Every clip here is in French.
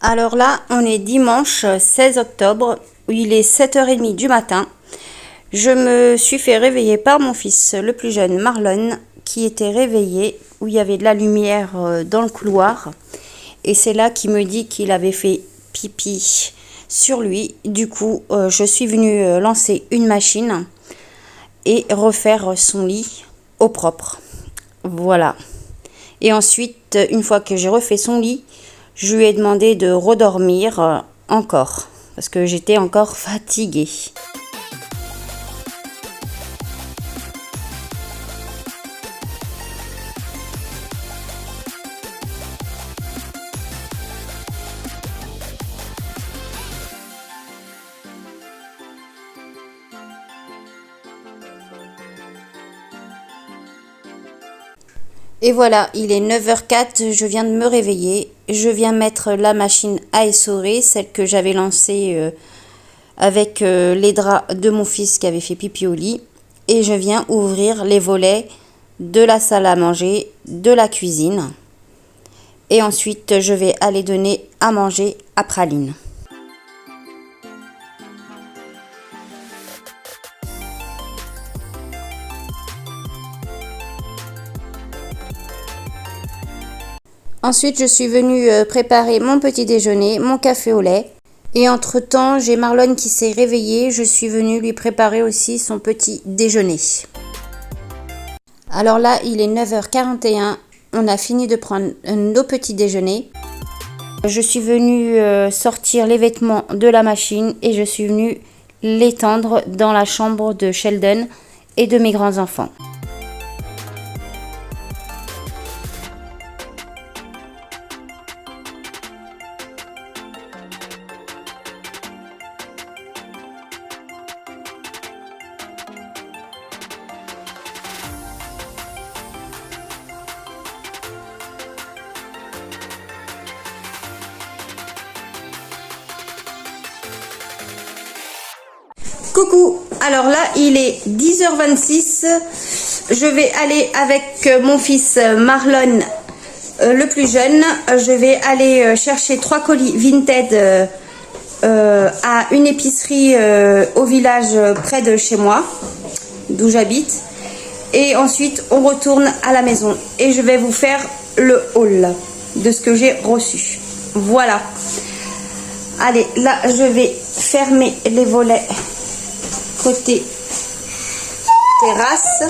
Alors là, on est dimanche 16 octobre, il est 7h30 du matin. Je me suis fait réveiller par mon fils le plus jeune, Marlon, qui était réveillé, où il y avait de la lumière dans le couloir. Et c'est là qu'il me dit qu'il avait fait pipi sur lui. Du coup, je suis venue lancer une machine et refaire son lit au propre. Voilà. Et ensuite, une fois que j'ai refait son lit, je lui ai demandé de redormir encore, parce que j'étais encore fatiguée. Et voilà, il est 9h04, je viens de me réveiller. Je viens mettre la machine à essorer, celle que j'avais lancée avec les draps de mon fils qui avait fait pipi au lit. Et je viens ouvrir les volets de la salle à manger, de la cuisine. Et ensuite, je vais aller donner à manger à Praline. Ensuite, je suis venue préparer mon petit déjeuner, mon café au lait. Et entre-temps, j'ai Marlon qui s'est réveillé. Je suis venue lui préparer aussi son petit déjeuner. Alors là, il est 9h41. On a fini de prendre nos petits déjeuners. Je suis venue sortir les vêtements de la machine et je suis venue les tendre dans la chambre de Sheldon et de mes grands-enfants. Coucou, alors là il est 10h26, je vais aller avec mon fils Marlon, le plus jeune, je vais aller chercher 3 colis Vinted à une épicerie au village près de chez moi, d'où j'habite, et ensuite on retourne à la maison et je vais vous faire le haul de ce que j'ai reçu. Voilà, allez là je vais fermer les volets côté terrasse,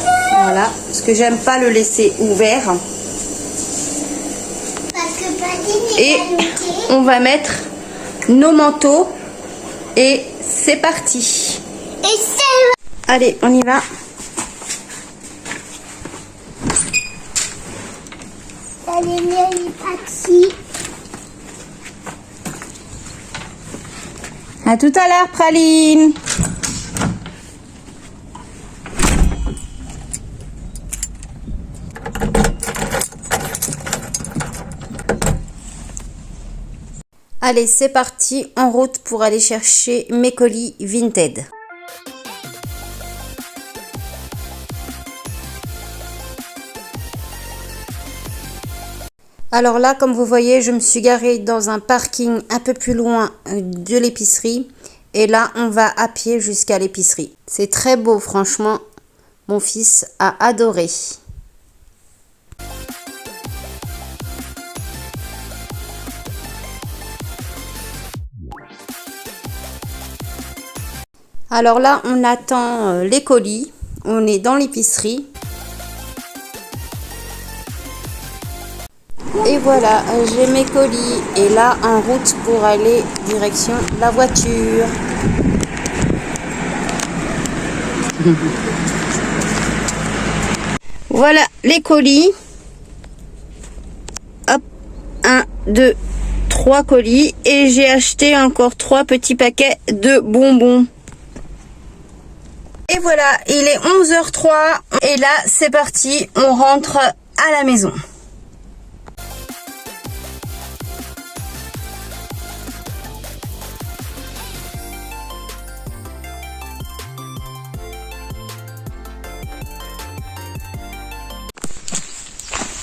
voilà, parce que j'aime pas le laisser ouvert. Et on va mettre nos manteaux et c'est parti. Allez, on y va. À tout à l'heure, Praline. Allez, c'est parti, en route pour aller chercher mes colis Vinted. Alors là, comme vous voyez, je me suis garée dans un parking un peu plus loin de l'épicerie. Et là, on va à pied jusqu'à l'épicerie. C'est très beau, franchement. Mon fils a adoré. Alors là, on attend les colis. On est dans l'épicerie. Et voilà, j'ai mes colis. Et là, en route pour aller direction la voiture. Voilà les colis. Hop, 1, 2, 3 colis. Et j'ai acheté encore 3 petits paquets de bonbons. Et voilà, il est 11h03 et là c'est parti, on rentre à la maison.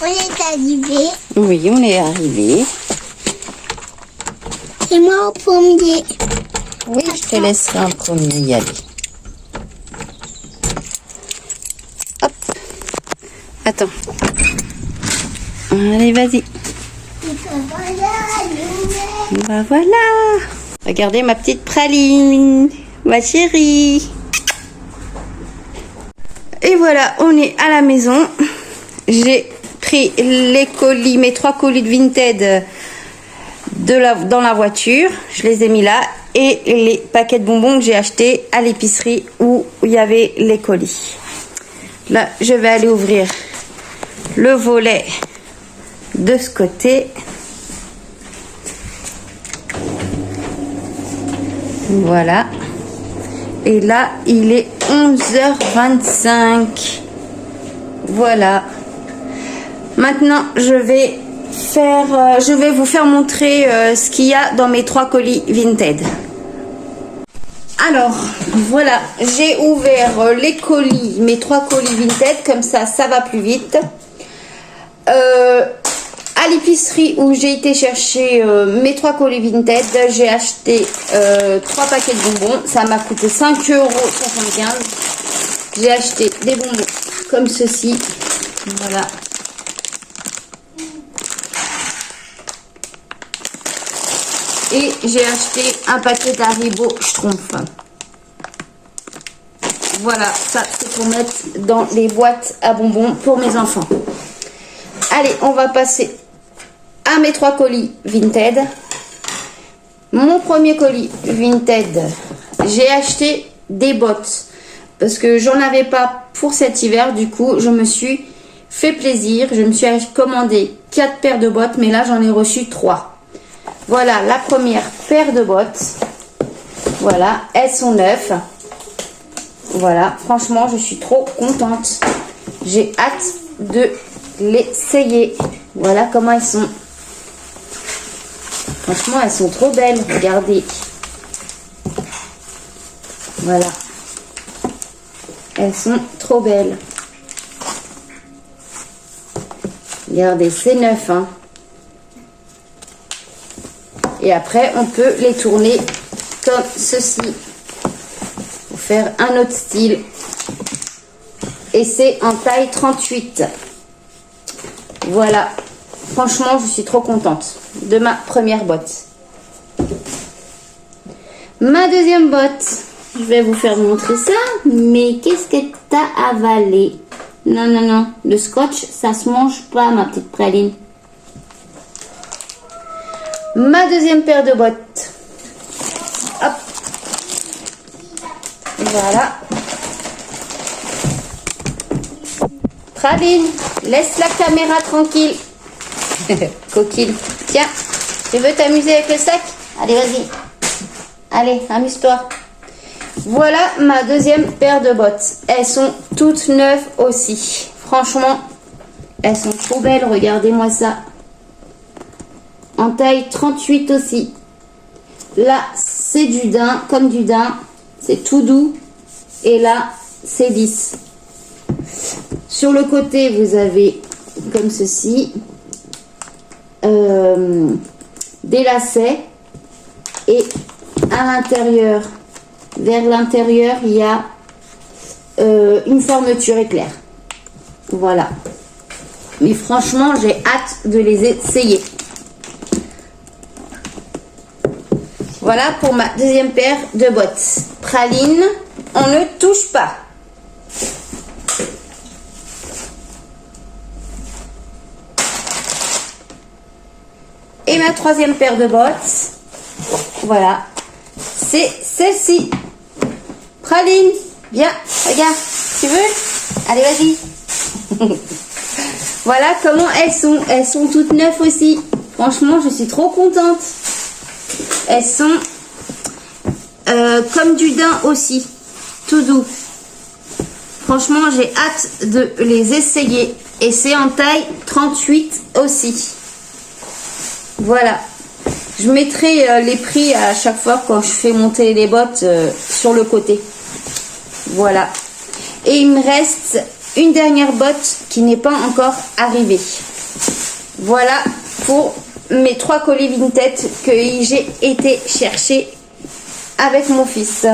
On est arrivé. Oui, on est arrivé. laissez-moi en premier. Oui, je te laisserai en premier y aller. Hop. Attends. Allez, vas-y. Bah voilà. Regardez ma petite praline, ma chérie. Et voilà, on est à la maison. J'ai pris les colis, mes 3 colis de Vinted dans la voiture. Je les ai mis là. Et les paquets de bonbons que j'ai achetés à l'épicerie où il y avait les colis. Là, je vais aller ouvrir le volet de ce côté. Voilà. Et là, il est 11h25. Voilà. Maintenant, je vais vous faire montrer ce qu'il y a dans mes 3 colis Vinted. Alors, voilà, j'ai ouvert les colis, mes 3 colis Vinted, comme ça va plus vite. À l'épicerie où j'ai été chercher mes 3 colis Vinted, j'ai acheté 3 paquets de bonbons. Ça m'a coûté 5,75 €. J'ai acheté des bonbons comme ceci. Voilà. Et j'ai acheté un paquet d'Haribo Schtroumpf. Voilà, ça c'est pour mettre dans les boîtes à bonbons pour mes enfants. Allez, on va passer à mes 3 colis Vinted. Mon premier colis Vinted, j'ai acheté des bottes parce que j'en avais pas pour cet hiver. Du coup, je me suis fait plaisir. Je me suis commandé 4 paires de bottes, mais là j'en ai reçu 3. Voilà la première paire de bottes. Voilà, elles sont neuves. Voilà, franchement, je suis trop contente. J'ai hâte de les essayer. Voilà comment elles sont. Franchement, elles sont trop belles. Regardez. Voilà. Elles sont trop belles. Regardez, c'est neuf, hein. Et après, on peut les tourner comme ceci pour faire un autre style. Et c'est en taille 38. Voilà. Franchement, je suis trop contente de ma première botte. Ma deuxième botte. Je vais vous faire montrer ça. Mais qu'est-ce que t'as avalé? Non, non, non. Le scotch, ça se mange pas, ma petite praline. Ma deuxième paire de bottes. Hop. Voilà. Praline, laisse la caméra tranquille. Coquine. Tiens, tu veux t'amuser avec le sac? Allez, vas-y. Allez, amuse-toi. Voilà ma deuxième paire de bottes. Elles sont toutes neuves aussi. Franchement, elles sont trop belles. Regardez-moi ça. En taille 38 aussi. Là, c'est du daim, comme du daim. C'est tout doux. Et là, c'est lisse. Sur le côté, vous avez comme ceci. Des lacets. Et à l'intérieur, vers l'intérieur, il y a une fermeture éclair. Voilà. Mais franchement, j'ai hâte de les essayer. Voilà pour ma deuxième paire de bottes. Praline, on ne touche pas. Et ma troisième paire de bottes, voilà, c'est celle-ci. Praline, viens, regarde, tu veux? Allez, vas-y. Voilà comment elles sont. Elles sont toutes neuves aussi. Franchement, je suis trop contente. Elles sont comme du daim aussi, tout doux. Franchement, j'ai hâte de les essayer. Et c'est en taille 38 aussi. Voilà. Je mettrai les prix à chaque fois quand je fais monter les bottes sur le côté. Voilà. Et il me reste une dernière botte qui n'est pas encore arrivée. Voilà pour mes 3 colis Vinted que j'ai été chercher avec mon fils.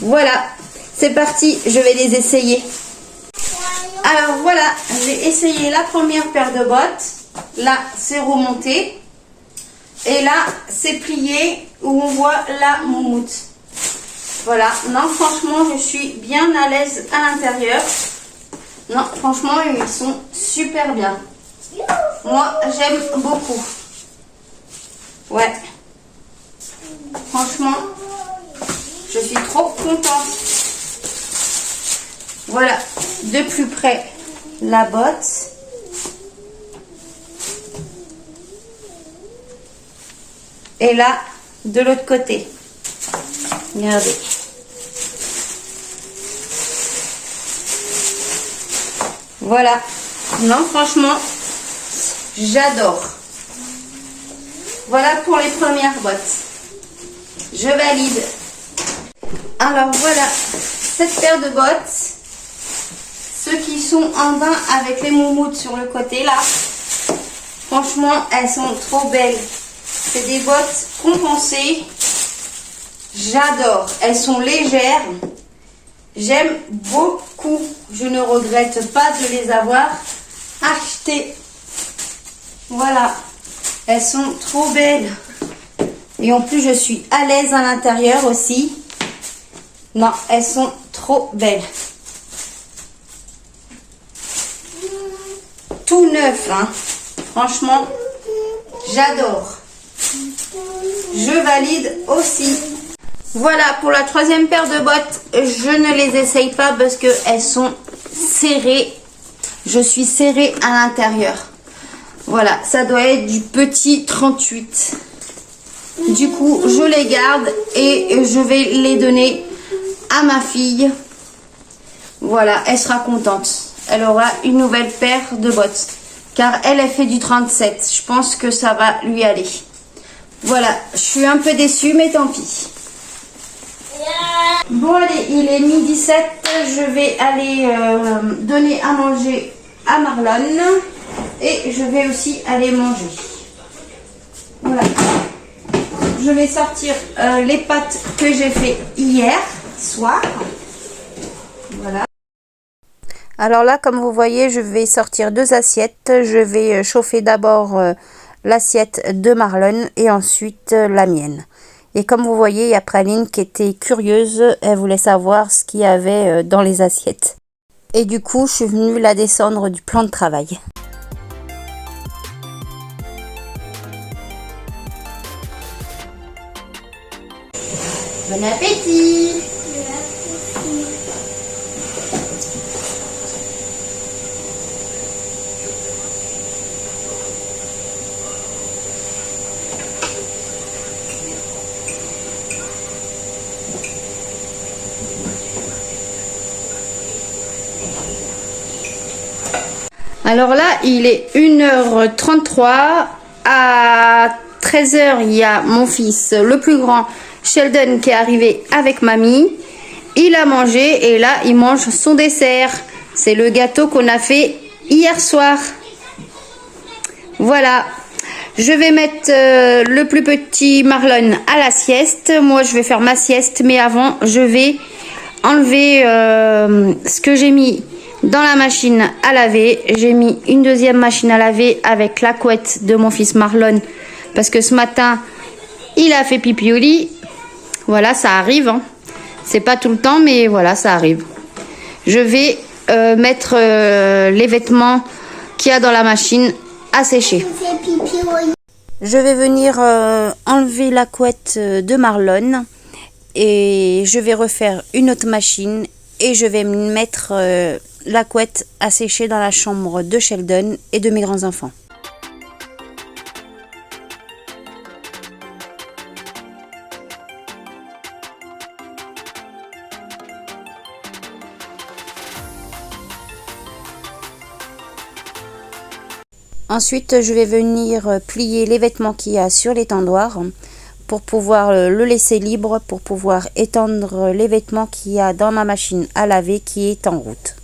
Voilà, c'est parti, je vais les essayer. Alors voilà, j'ai essayé la première paire de bottes. Là, c'est remonté. Et là, c'est plié où on voit la moumoute. Voilà, non, franchement, je suis bien à l'aise à l'intérieur. Non, franchement, ils sont super bien. Moi, j'aime beaucoup. Ouais. Franchement, je suis trop contente. Voilà, de plus près, la botte. Et là, de l'autre côté. Regardez. Voilà. Non, franchement, j'adore. Voilà pour les premières bottes. Je valide. Alors voilà, cette paire de bottes. Ceux qui sont en bain avec les moumoutes sur le côté là. Franchement, elles sont trop belles. C'est des bottes compensées. J'adore. Elles sont légères. J'aime beaucoup. Je ne regrette pas de les avoir achetées. Voilà. Elles sont trop belles. Et en plus, je suis à l'aise à l'intérieur aussi. Non, elles sont trop belles. Tout neuf, hein. Franchement, j'adore. Je valide aussi. Voilà, pour la troisième paire de bottes, je ne les essaye pas parce qu'elles sont serrées. Je suis serrée à l'intérieur. Voilà, ça doit être du petit 38. Du coup, je les garde et je vais les donner à ma fille. Voilà, elle sera contente. Elle aura une nouvelle paire de bottes. Car elle fait du 37. Je pense que ça va lui aller. Voilà, je suis un peu déçue, mais tant pis. Bon, allez, il est 12h07. Je vais aller donner à manger à Marlon. Et je vais aussi aller manger. Voilà. Je vais sortir les pâtes que j'ai fait hier soir. Voilà. Alors là, comme vous voyez, je vais sortir 2 assiettes. Je vais chauffer d'abord l'assiette de Marlon et ensuite la mienne. Et comme vous voyez, il y a Praline qui était curieuse. Elle voulait savoir ce qu'il y avait dans les assiettes. Et du coup, je suis venue la descendre du plan de travail. Bon appétit! Alors là, il est 1h33. À 13h, il y a mon fils, le plus grand, Sheldon, qui est arrivé avec mamie. Il a mangé et là, il mange son dessert. C'est le gâteau qu'on a fait hier soir. Voilà. Je vais mettre le plus petit Marlon à la sieste. Moi, je vais faire ma sieste. Mais avant, je vais enlever ce que j'ai mis dans la machine à laver. J'ai mis une deuxième machine à laver avec la couette de mon fils Marlon. Parce que ce matin, il a fait pipi au lit. Voilà, ça arrive. Hein. C'est pas tout le temps, mais voilà, ça arrive. Je vais mettre les vêtements qu'il y a dans la machine à sécher. Je vais venir enlever la couette de Marlon. Et je vais refaire une autre machine. Et je vais mettre la couette à sécher dans la chambre de Sheldon et de mes grands-enfants. Ensuite, je vais venir plier les vêtements qu'il y a sur l'étendoir pour pouvoir le laisser libre, pour pouvoir étendre les vêtements qu'il y a dans ma machine à laver qui est en route.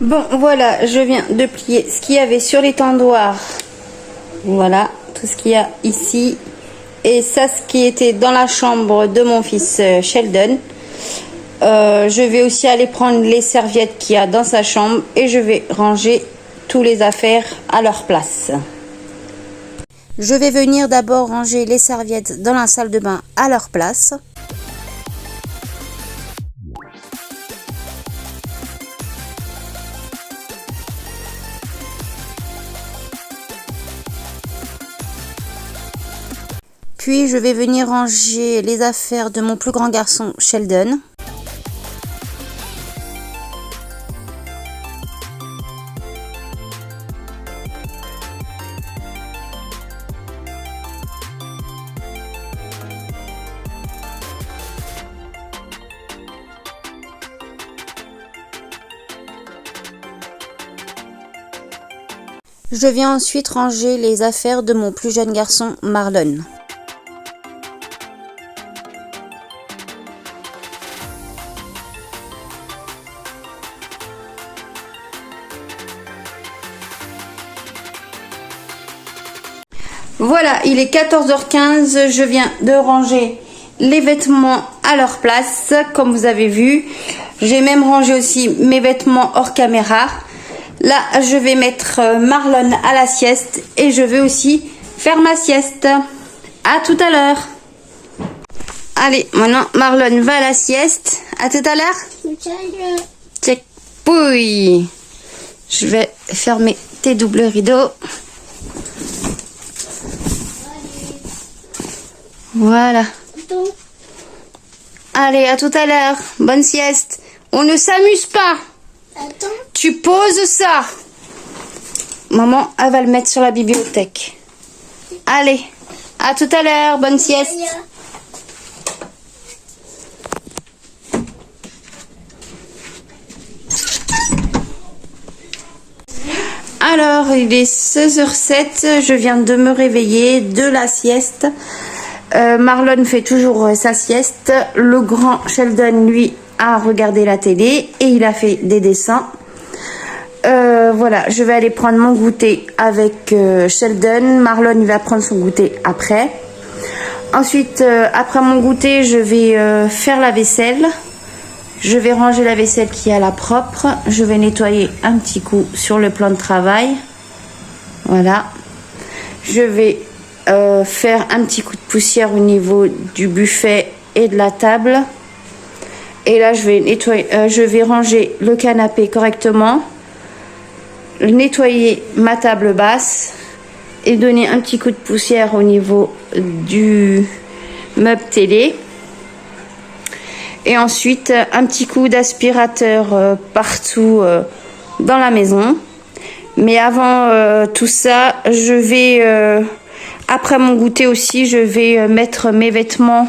Bon, voilà, je viens de plier ce qu'il y avait sur l'étendoir. Voilà, tout ce qu'il y a ici. Et ça, ce qui était dans la chambre de mon fils Sheldon. Je vais aussi aller prendre les serviettes qu'il y a dans sa chambre et je vais ranger toutes les affaires à leur place. Je vais venir d'abord ranger les serviettes dans la salle de bain à leur place. Puis je vais venir ranger les affaires de mon plus grand garçon Sheldon. Je viens ensuite ranger les affaires de mon plus jeune garçon Marlon. Voilà, il est 14h15, je viens de ranger les vêtements à leur place, comme vous avez vu. J'ai même rangé aussi mes vêtements hors caméra. Là, je vais mettre Marlon à la sieste et je vais aussi faire ma sieste. À tout à l'heure. Allez, maintenant Marlon va à la sieste. À tout à l'heure. Check. Pouille. Je vais fermer tes doubles rideaux. Voilà. Allez, à tout à l'heure. Bonne sieste. On ne s'amuse pas. Attends. Tu poses ça. Maman, elle va le mettre sur la bibliothèque. Allez, à tout à l'heure. Bonne sieste. Alors, il est 16h07. Je viens de me réveiller de la sieste. Marlon fait toujours sa sieste. Le grand Sheldon, lui, a regardé la télé et il a fait des dessins. Voilà, je vais aller prendre mon goûter avec Sheldon. Marlon, il va prendre son goûter après. Ensuite, après mon goûter, je vais faire la vaisselle. Je vais ranger la vaisselle qui est à la propre. Je vais nettoyer un petit coup sur le plan de travail. Voilà. Je vais faire un petit coup de poussière au niveau du buffet et de la table. Et là, je vais nettoyer, je vais ranger le canapé correctement, nettoyer ma table basse et donner un petit coup de poussière au niveau du meuble télé. Et ensuite, un petit coup d'aspirateur partout dans la maison. Mais avant tout ça, je vais, après mon goûter aussi, je vais mettre mes vêtements.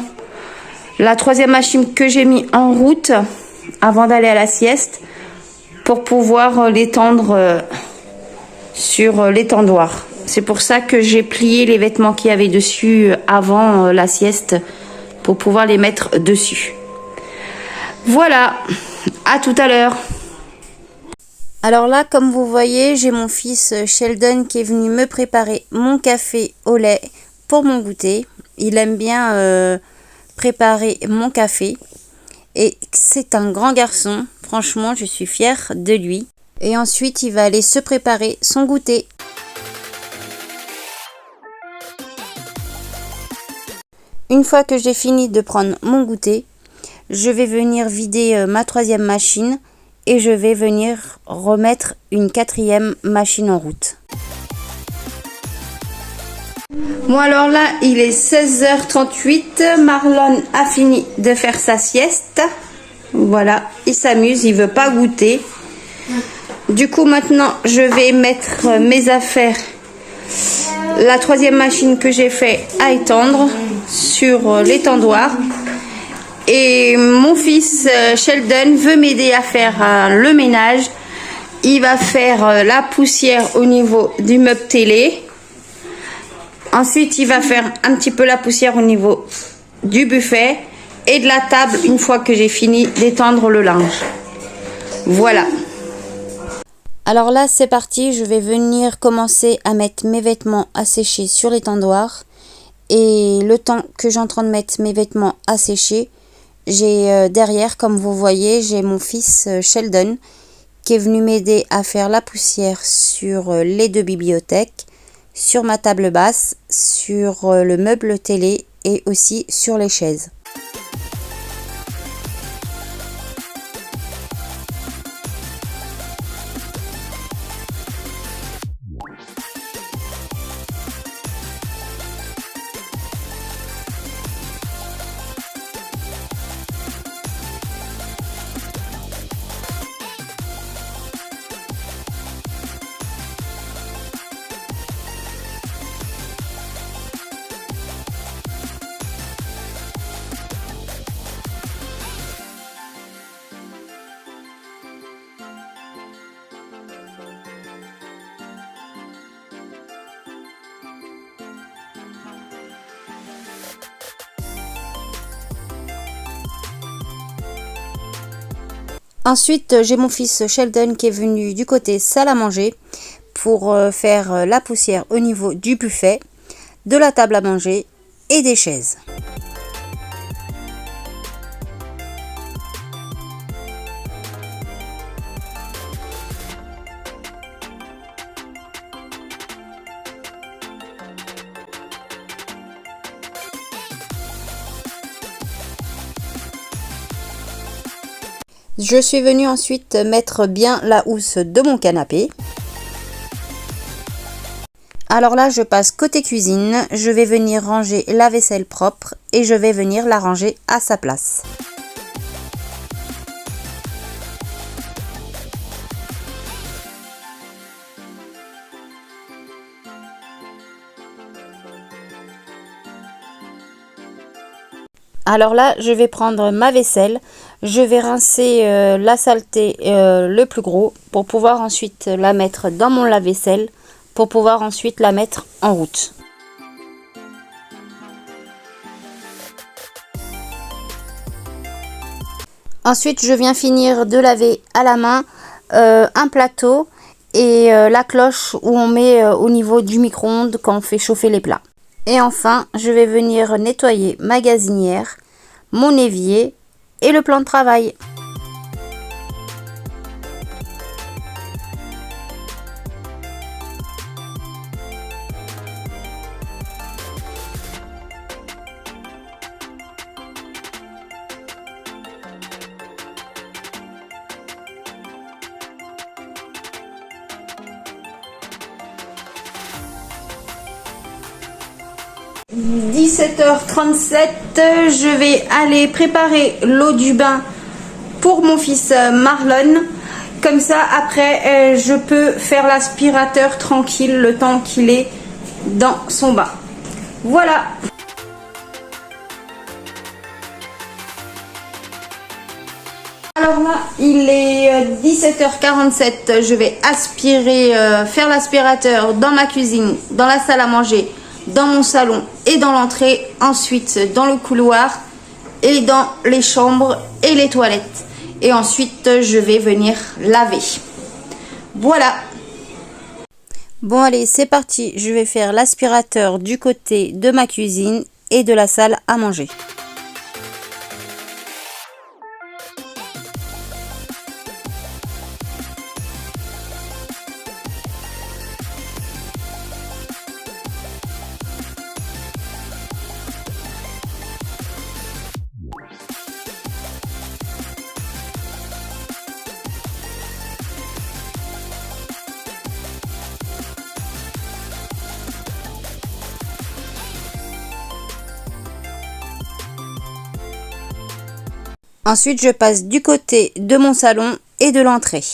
La troisième machine que j'ai mis en route avant d'aller à la sieste pour pouvoir l'étendre sur l'étendoir. C'est pour ça que j'ai plié les vêtements qu'il y avait dessus avant la sieste pour pouvoir les mettre dessus. Voilà, à tout à l'heure. Alors là, comme vous voyez, j'ai mon fils Sheldon qui est venu me préparer mon café au lait pour mon goûter. Il aime bien préparer mon café et c'est un grand garçon. Franchement, je suis fière de lui. Et ensuite, il va aller se préparer son goûter. Une fois que j'ai fini de prendre mon goûter, je vais venir vider ma troisième machine et je vais venir remettre une quatrième machine en route. Bon, alors là, il est 16h38. Marlon a fini de faire sa sieste. Voilà, il s'amuse, il veut pas goûter. Du coup, maintenant, je vais mettre mes affaires. La troisième machine que j'ai fait à étendre sur l'étendoir. Et mon fils Sheldon veut m'aider à faire le ménage. Il va faire la poussière au niveau du meuble télé. Ensuite, il va faire un petit peu la poussière au niveau du buffet et de la table une fois que j'ai fini d'étendre le linge. Voilà. Alors là, c'est parti, je vais venir commencer à mettre mes vêtements à sécher sur l'étendoir. Et le temps que j'ai en train de mettre mes vêtements à sécher, j'ai derrière, comme vous voyez, j'ai mon fils Sheldon qui est venu m'aider à faire la poussière sur les deux bibliothèques, sur ma table basse, sur le meuble télé et aussi sur les chaises. Ensuite, j'ai mon fils Sheldon qui est venu du côté salle à manger pour faire la poussière au niveau du buffet, de la table à manger et des chaises. Je suis venue ensuite mettre bien la housse de mon canapé. Alors là, je passe côté cuisine. Je vais venir ranger la vaisselle propre et je vais venir la ranger à sa place. Alors là, je vais prendre ma vaisselle, je vais rincer la saleté le plus gros pour pouvoir ensuite la mettre dans mon lave-vaisselle, pour pouvoir ensuite la mettre en route. Ensuite, je viens finir de laver à la main un plateau et la cloche où on met au niveau du micro-ondes quand on fait chauffer les plats. Et enfin, je vais venir nettoyer ma gazinière, mon évier et le plan de travail. – 17h37, je vais aller préparer l'eau du bain pour mon fils Marlon. Comme ça, après, je peux faire l'aspirateur tranquille le temps qu'il est dans son bain. Voilà. Alors là, il est 17h47. Je vais aspirer, faire l'aspirateur dans ma cuisine, dans la salle à manger, dans mon salon et dans l'entrée, ensuite dans le couloir et dans les chambres et les toilettes. Et ensuite, je vais venir laver. Voilà. Bon, allez, c'est parti. Je vais faire l'aspirateur du côté de ma cuisine et de la salle à manger. Ensuite, je passe du côté de mon salon et de l'entrée.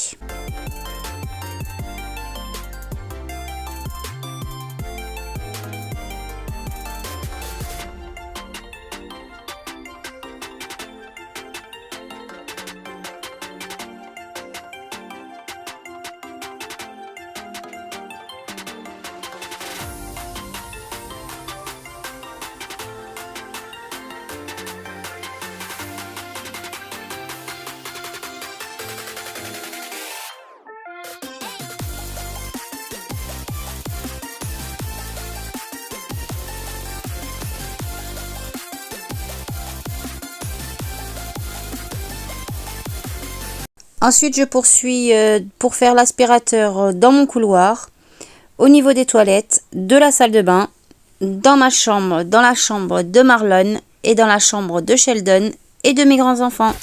Ensuite, je poursuis pour faire l'aspirateur dans mon couloir, au niveau des toilettes, de la salle de bain, dans ma chambre, dans la chambre de Marlon et dans la chambre de Sheldon et de mes grands-enfants.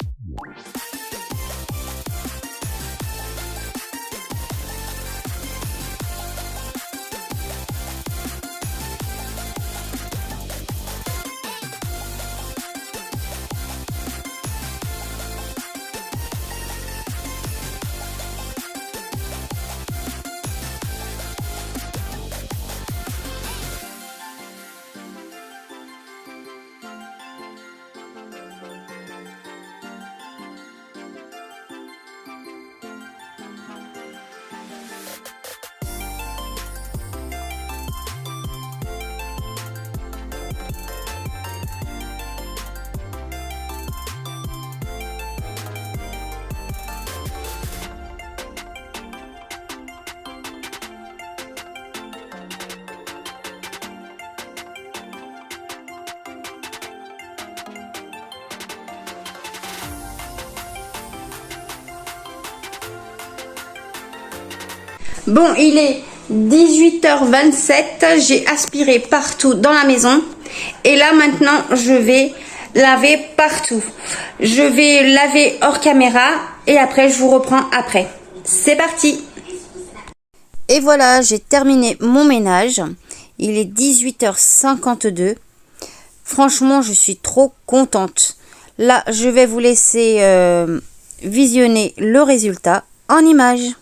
Bon, il est 18h27, j'ai aspiré partout dans la maison et là maintenant je vais laver partout. Je vais laver hors caméra et après je vous reprends après. C'est parti! Et voilà, j'ai terminé mon ménage. Il est 18h52. Franchement, je suis trop contente. Là, je vais vous laisser visionner le résultat en images.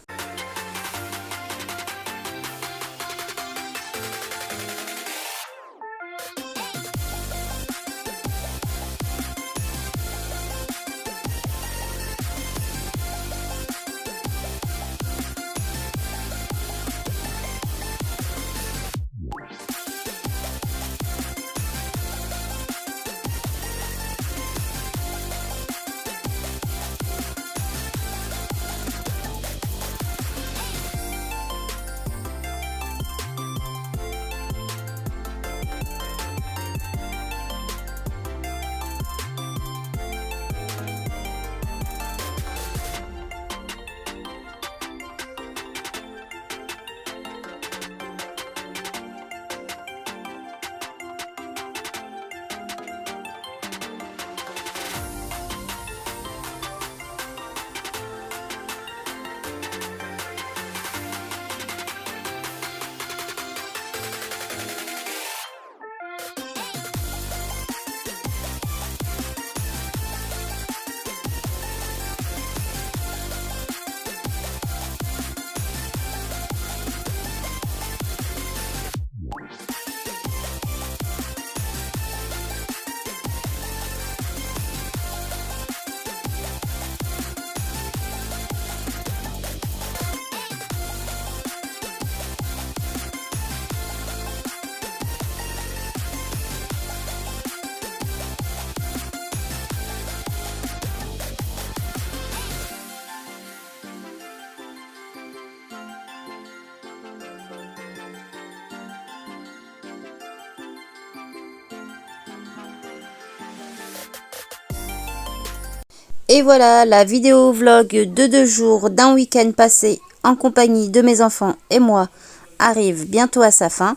Et voilà, la vidéo vlog de 2 jours d'un week-end passé en compagnie de mes enfants et moi arrive bientôt à sa fin.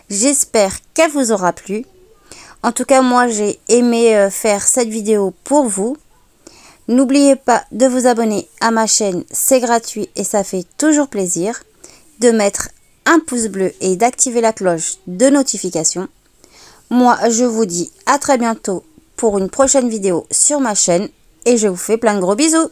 J'espère qu'elle vous aura plu. En tout cas, moi j'ai aimé faire cette vidéo pour vous. N'oubliez pas de vous abonner à ma chaîne, c'est gratuit et ça fait toujours plaisir. De mettre un pouce bleu et d'activer la cloche de notification. Moi, je vous dis à très bientôt pour une prochaine vidéo sur ma chaîne. Et je vous fais plein de gros bisous.